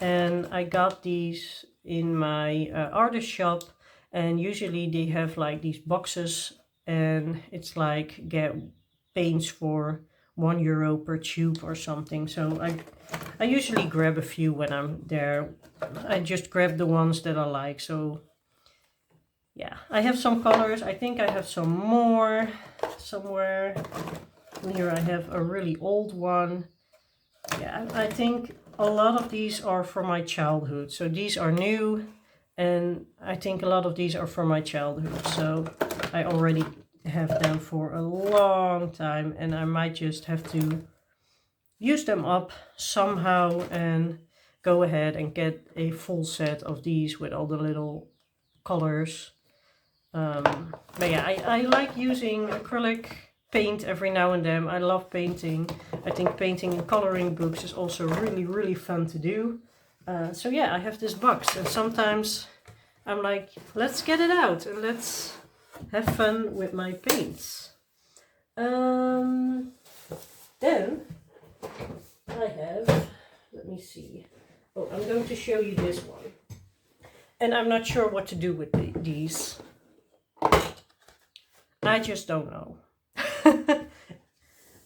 And I got these in my artist shop. And usually they have like these boxes. And it's like get paints for €1 per tube or something. So I usually grab a few when I'm there. I just grab the ones that I like. So yeah, I have some colors. I think I have some more somewhere. And here I have a really old one. Yeah, I think a lot of these are from my childhood. So these are new. And I think a lot of these are from my childhood. So I already have them for a long time. And I might just have to use them up somehow and go ahead and get a full set of these with all the little colors. But yeah, I like using acrylic paint every now and then. I love painting. I think painting and coloring books is also really fun to do. So yeah, I have this box and sometimes I'm like, let's get it out and let's have fun with my paints. Then I have, let me see. Oh, I'm going to show you this one. And I'm not sure what to do with these. I just don't know.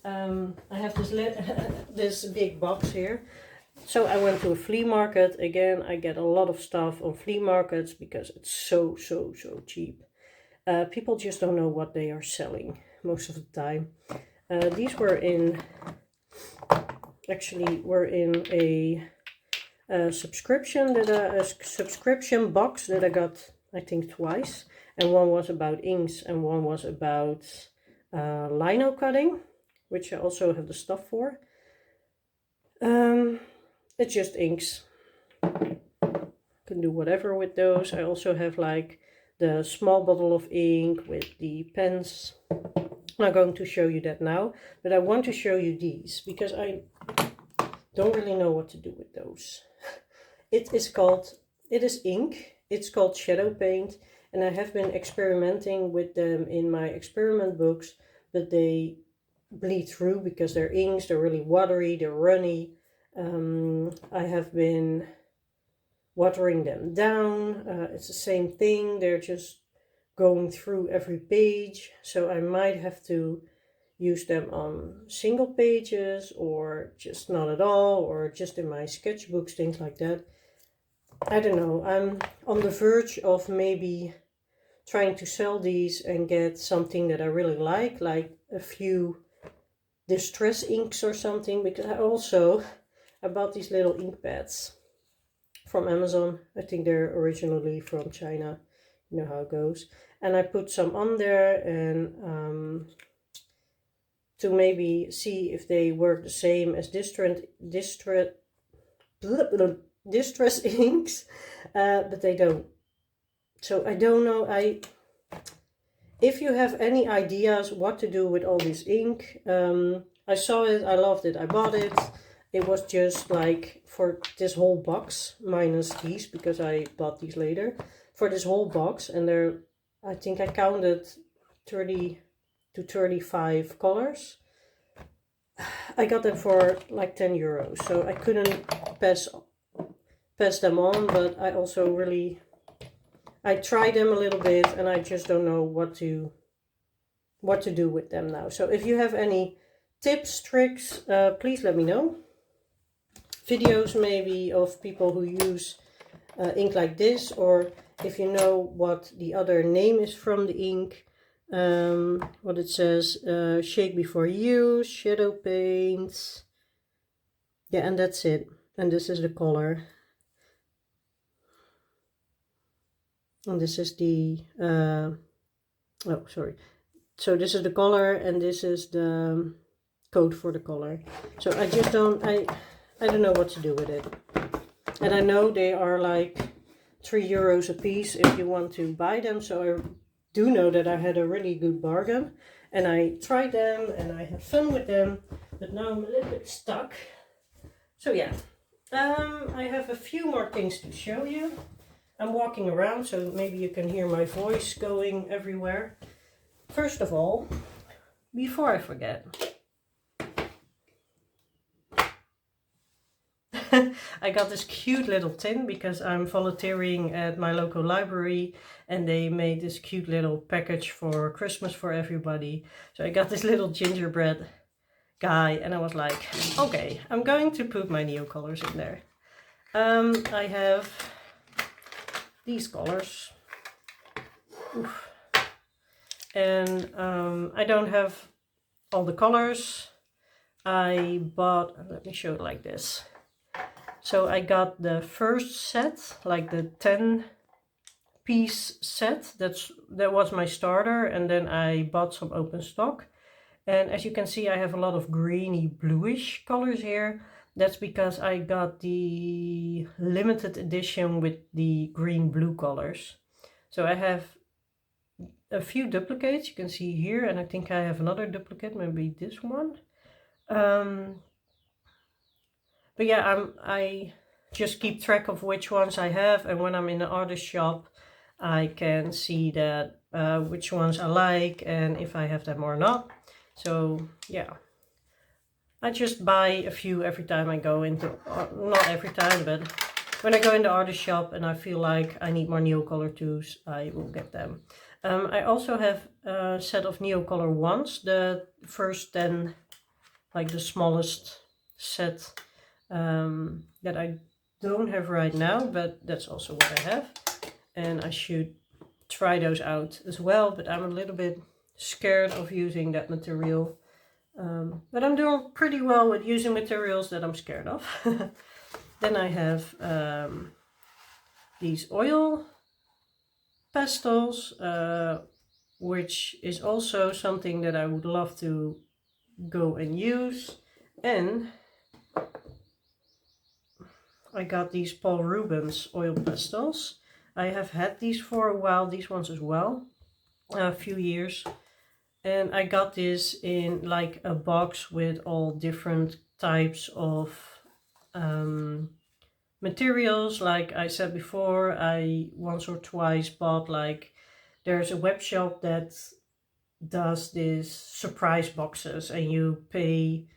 I have this this big box here. So I went to a flea market. Again, I get a lot of stuff on flea markets because it's so cheap. People just don't know what they are selling most of the time. These were in, actually were in a subscription box that I got, I think, twice. And one was about inks and one was about lino cutting, which I also have the stuff for. It's just inks. Can do whatever with those. I also have like the small bottle of ink with the pens. I'm not going to show you that now, but I want to show you these because I don't really know what to do with those. It is ink. It's called shadow paint. And I have been experimenting with them in my experiment books, but they bleed through because they're inks, they're really watery, they're runny. I have been watering them down. It's the same thing, they're just going through every page. So I might have to use them on single pages or just not at all, or just in my sketchbooks, things like that. I don't know, I'm on the verge of maybe trying to sell these and get something that I really like a few distress inks or something, because I bought these little ink pads from Amazon. I think they're originally from China, you know how it goes. And I put some on there and to maybe see if they work the same as distress inks, but they don't. So I don't know. If you have any ideas what to do with all this ink, I saw it, I loved it, I bought it. It was just like for this whole box, minus these because I bought these later, for this whole box, and there, I think I counted 30 to 35 colors. I got them for like €10, so I couldn't pass them on, but I also really, I tried them a little bit and I just don't know what to do with them now. So if you have any tips, tricks, please let me know. Videos maybe of people who use ink like this, or if you know what the other name is from the ink, what it says, shake before use, shadow paints. Yeah, and that's it. And this is the color. And this is the, oh, sorry. So this is the color and this is the code for the color. So I just don't, I don't know what to do with it. And I know they are like €3 a piece if you want to buy them. So I do know that I had a really good bargain. And I tried them and I had fun with them. But now I'm a little bit stuck. So yeah, I have a few more things to show you. I'm walking around, so maybe you can hear my voice going everywhere. First of all, before I forget, I got this cute little tin because I'm volunteering at my local library and they made this cute little package for Christmas for everybody. So I got this little gingerbread guy and I was like, okay, I'm going to put my Neo colors in there. I have these colors. Oof. And I don't have all the colors. I bought, let me show it like this. So I got the first set, like the 10-piece set. That was my starter, and then I bought some open stock. And as you can see, I have a lot of greeny bluish colors here. That's because I got the limited edition with the green blue colors. So I have a few duplicates you can see here, and I think I have another duplicate, maybe this one. But yeah, I just keep track of which ones I have, and when I'm in the artist shop, I can see that which ones I like and if I have them or not. So yeah, I just buy a few every time I go into, not every time, but when I go in the artist shop and I feel like I need more Neocolor 2s, I will get them. I also have a set of Neocolor 1s, the first 10, like the smallest set that I don't have right now, but that's also what I have. And I should try those out as well, but I'm a little bit scared of using that material. But I'm doing pretty well with using materials that I'm scared of. Then I have these oil pastels, which is also something that I would love to go and use. And I got these Paul Rubens oil pastels. I have had these for a while, these ones as well, a few years. And I got this in like a box with all different types of materials. Like I said before, I once or twice bought, like, there's a web shop that does this surprise boxes and you pay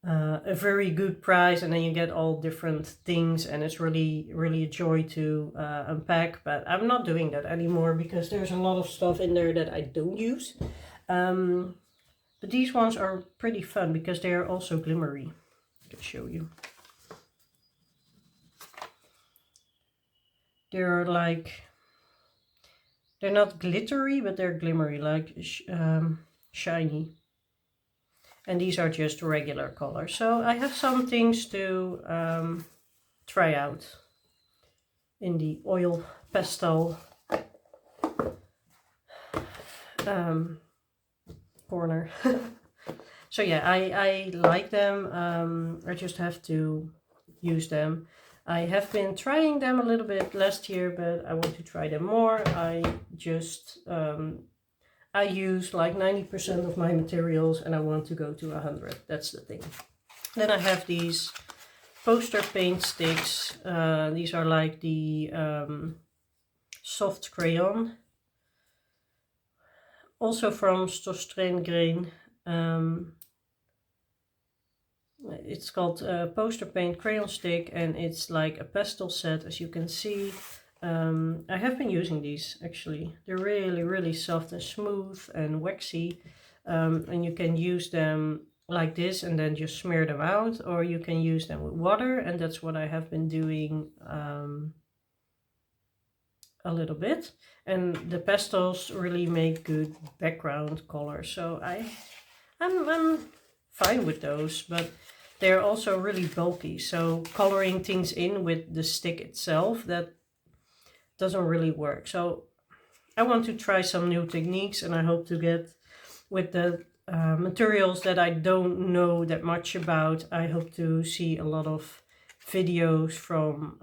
a very good price and then you get all different things, and it's really a joy to unpack. But I'm not doing that anymore because there's a lot of stuff in there that I don't use. But these ones are pretty fun because they are also glimmery. I can show you. They're like, they're not glittery, but they're glimmery, like shiny. And these are just regular colors. So I have some things to try out in the oil pastel corner. So yeah, I like them. I just have to use them. I have been trying them a little bit last year, but I want to try them more. I just I use like 90% of my materials and I want to go to 100. That's the thing. Then I have these poster paint sticks. These are like the soft crayon. Also from Storstrain Grain. It's called poster paint crayon stick, and it's like a pastel set, as you can see. I have been using these actually. They're really soft and smooth and waxy, and you can use them like this and then just smear them out, or you can use them with water, and that's what I have been doing a little bit. And the pastels really make good background color, so I'm fine with those, but they're also really bulky, so coloring things in with the stick itself, that doesn't really work. So I want to try some new techniques, and I hope to get with the materials that I don't know that much about. I hope to see a lot of videos from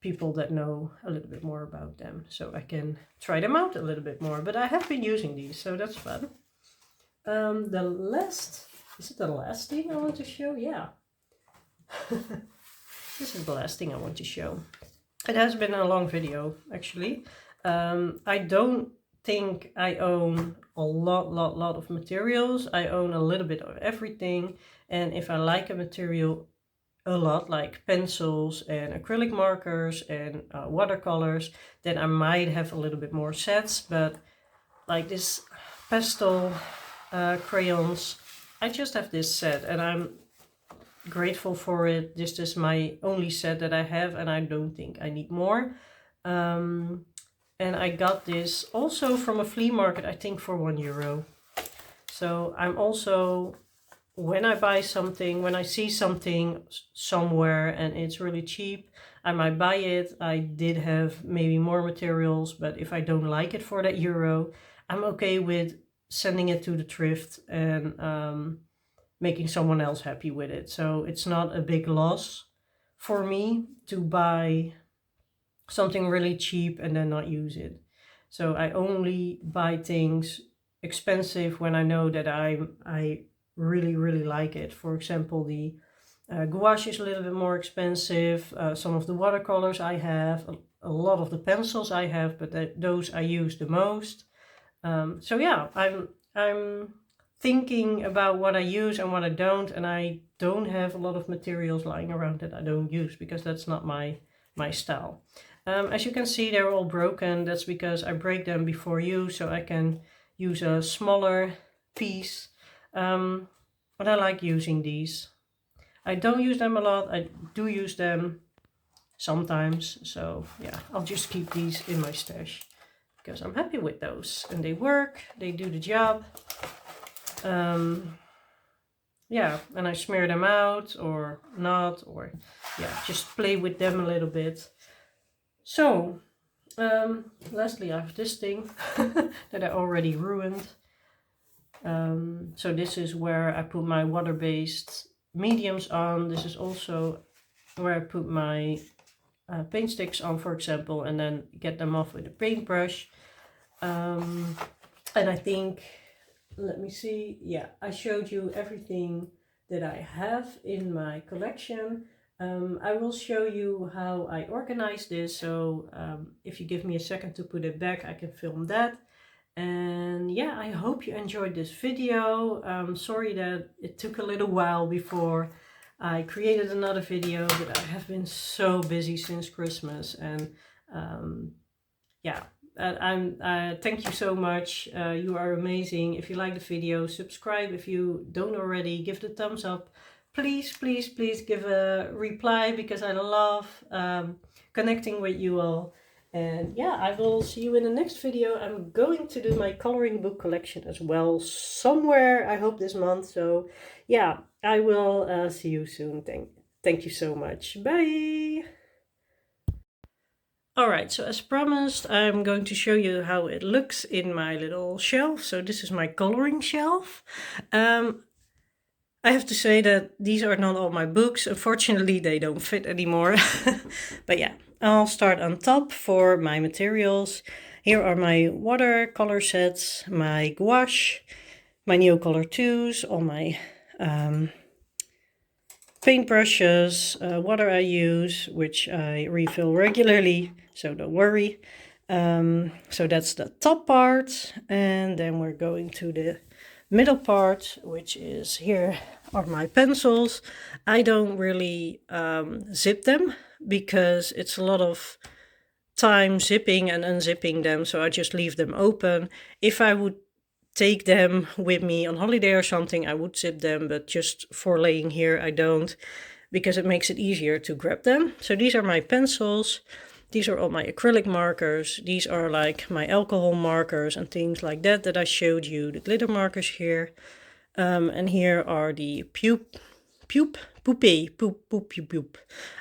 people that know a little bit more about them, so I can try them out a little bit more. But I have been using these, so that's fun. Is it the last thing I want to show? Yeah. This is the last thing I want to show. It has been a long video, actually. I don't think I own a lot of materials. I own a little bit of everything. And if I like a material a lot, like pencils and acrylic markers and watercolors, then I might have a little bit more sets. But like this pastel crayons, I just have this set and I'm grateful for it. This is my only set that I have and I don't think I need more. And I got this also from a flea market, I think for €1. So I'm also, when I buy something, when I see something somewhere and it's really cheap, I might buy it. I did have maybe more materials, but if I don't like it for that euro, I'm okay with sending it to the thrift and making someone else happy with it. So it's not a big loss for me to buy something really cheap and then not use it. So I only buy things expensive when I know that I really like it. For example, the gouache is a little bit more expensive. Some of the watercolors I have, a lot of the pencils I have, but those I use the most. So yeah, I'm thinking about what I use and what I don't, and I don't have a lot of materials lying around that I don't use because that's not my style. As you can see, they're all broken. That's because I break them before use, so I can use a smaller piece. But I like using these. I don't use them a lot. I do use them sometimes. So yeah, I'll just keep these in my stash because I'm happy with those. And they work, they do the job. Yeah, and I smear them out or not, or yeah, just play with them a little bit. So, lastly, I have this thing that I already ruined. So this is where I put my water-based mediums on. This is also where I put my paint sticks on, for example, and then get them off with a paintbrush. And I think, let me see, yeah, I showed you everything that I have in my collection. I will show you how I organize this, so if you give me a second to put it back, I can film that. And yeah, I hope you enjoyed this video. Sorry that it took a little while before I created another video, but I have been so busy since Christmas. And yeah, thank you so much. You are amazing. If you like the video, subscribe. If you don't already, give it a thumbs up. Please give a reply because I love connecting with you all. And yeah, I will see you in the next video. I'm going to do my coloring book collection as well somewhere, I hope this month. So yeah, I will see you soon. Thank you so much. Bye. Alright, so as promised, I'm going to show you how it looks in my little shelf. So this is my coloring shelf. I have to say that these are not all my books. Unfortunately, they don't fit anymore. But yeah, I'll start on top for my materials. Here are my watercolor sets, my gouache, my Neocolor 2s, all my paintbrushes, water I use, which I refill regularly, so don't worry. So that's the top part, and then we're going to the middle part, which is here are my pencils. I don't really zip them because it's a lot of time zipping and unzipping them, so I just leave them open. If I would take them with me on holiday or something, I would zip them, but just for laying here I don't, because it makes it easier to grab them. So these are my pencils. These are all my acrylic markers. These are like my alcohol markers and things like that that I showed you, the glitter markers here. And here are the poop.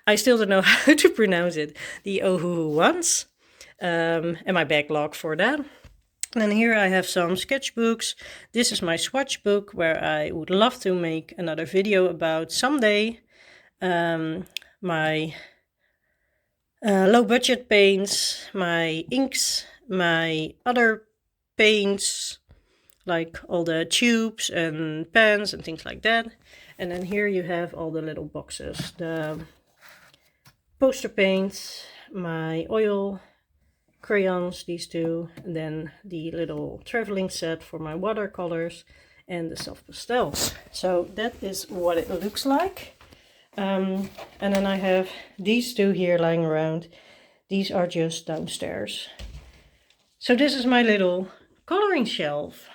I still don't know how to pronounce it. The Ohuhu ones. And my backlog for that. And then here I have some sketchbooks. This is my swatch book where I would love to make another video about someday. My low budget paints, my inks, my other paints, like all the tubes and pens and things like that. And then here you have all the little boxes, the poster paints, my oil crayons, these two, and then the little traveling set for my watercolors and the soft pastels. So that is what it looks like. And then I have these two here lying around. These are just downstairs. So this is my little coloring shelf.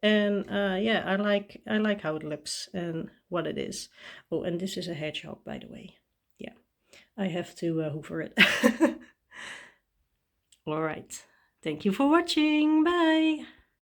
And yeah, I like how it looks and what it is. Oh, and this is a hedgehog, by the way. Yeah, I have to hoover it. All right. Thank you for watching. Bye.